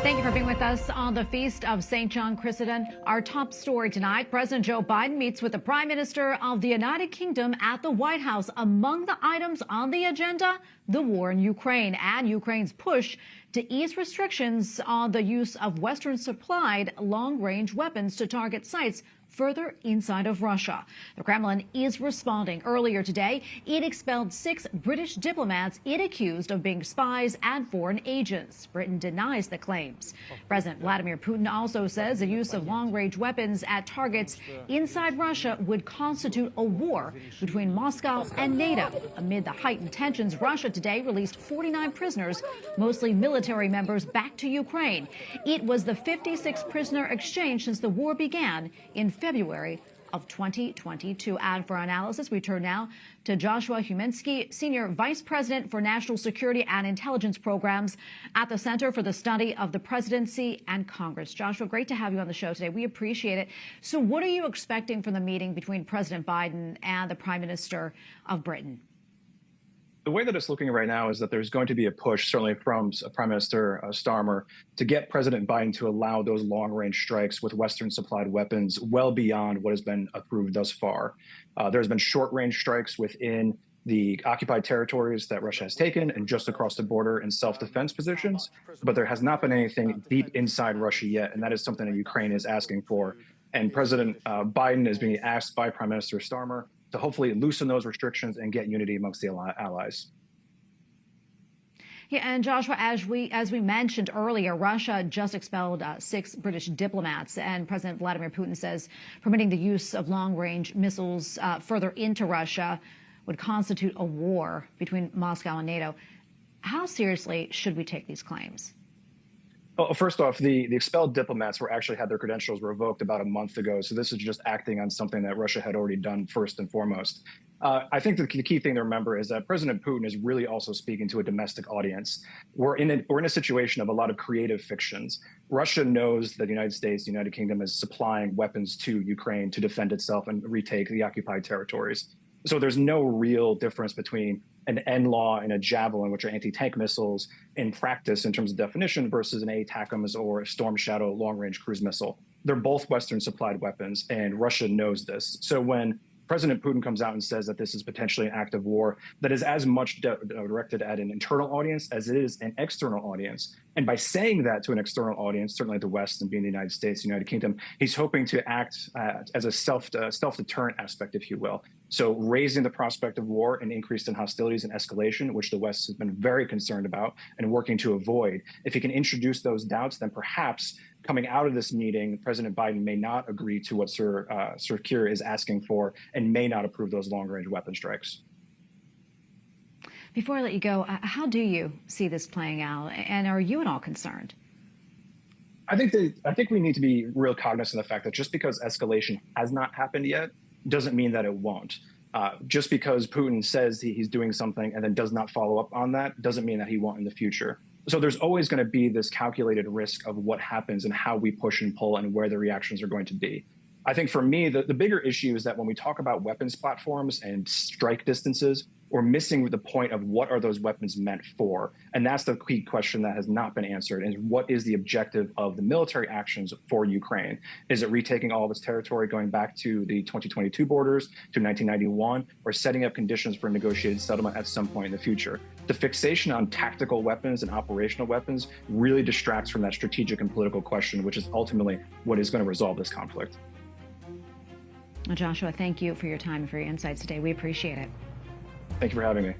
Thank you for being with us on the Feast of St. John Chrysostom. Our top story tonight, President Joe Biden meets with the Prime Minister of the United Kingdom at the White House. Among the items on the agenda, the war in Ukraine and Ukraine's push to ease restrictions on the use of Western-supplied long-range weapons to target sites further inside of Russia. The Kremlin is responding. Earlier today, it expelled 6 British diplomats it accused of being spies and foreign agents. Britain denies the claims. President Vladimir Putin also says the use of long-range weapons at targets inside Russia would constitute a war between Moscow and NATO. Amid the heightened tensions, Russia today released 49 prisoners, mostly military members, back to Ukraine. It was the 56th prisoner exchange since the war began in February of 2022. And for analysis, we turn now to Joshua Huminski, Senior Vice President for National Security and Intelligence Programs at the Center for the Study of the Presidency and Congress. Joshua, great to have you on the show today. We appreciate it. So what are you expecting from the meeting between President Biden and the Prime Minister of Britain? The way that it's looking right now is that there's going to be a push, certainly from Prime Minister Starmer, to get President Biden to allow those long-range strikes with Western-supplied weapons well beyond what has been approved thus far. There's been short-range strikes within the occupied territories that Russia has taken and just across the border in self-defense positions, but there has not been anything deep inside Russia yet, and that is something that Ukraine is asking for. And President Biden is being asked by Prime Minister Starmer to hopefully loosen those restrictions and get unity amongst the allies. Yeah, and Joshua, as we mentioned earlier, Russia just expelled 6 British diplomats, and President Vladimir Putin says permitting the use of long-range missiles further into Russia would constitute a war between Moscow and NATO. How seriously should we take these claims? Well, first off, the expelled diplomats actually had their credentials revoked about a month ago. So this is just acting on something that Russia had already done first and foremost. I think the key thing to remember is that President Putin is really also speaking to a domestic audience. We're in a situation of a lot of creative fictions. Russia knows that the United States, the United Kingdom, is supplying weapons to Ukraine to defend itself and retake the occupied territories. So there's no real difference between an NLAW and a Javelin, which are anti-tank missiles, in practice in terms of definition, versus an ATACMS or a Storm Shadow long-range cruise missile. They're both Western-supplied weapons, and Russia knows this. So when President Putin comes out and says that this is potentially an act of war that is as much directed at an internal audience as it is an external audience. And by saying that to an external audience, certainly the West and being the United States, the United Kingdom, he's hoping to act as a self-deterrent aspect, if you will. So raising the prospect of war and increase in hostilities and escalation, which the West has been very concerned about and working to avoid. If he can introduce those doubts, then perhaps coming out of this meeting, President Biden may not agree to what Sir Keir is asking for and may not approve those long-range weapon strikes. Before I let you go, how do you see this playing out, and are you at all concerned? I think we need to be real cognizant of the fact that just because escalation has not happened yet doesn't mean that it won't. Just because Putin says he's doing something and then does not follow up on that doesn't mean that he won't in the future. So there's always going to be this calculated risk of what happens and how we push and pull and where the reactions are going to be. I think for me, the bigger issue is that when we talk about weapons platforms and strike distances, we're missing the point of what are those weapons meant for. And that's the key question that has not been answered. And what is the objective of the military actions for Ukraine? Is it retaking all of its territory, going back to the 2022 borders, to 1991, or setting up conditions for a negotiated settlement at some point in the future? The fixation on tactical weapons and operational weapons really distracts from that strategic and political question, which is ultimately what is going to resolve this conflict. Well, Joshua, thank you for your time and for your insights today. We appreciate it. Thank you for having me.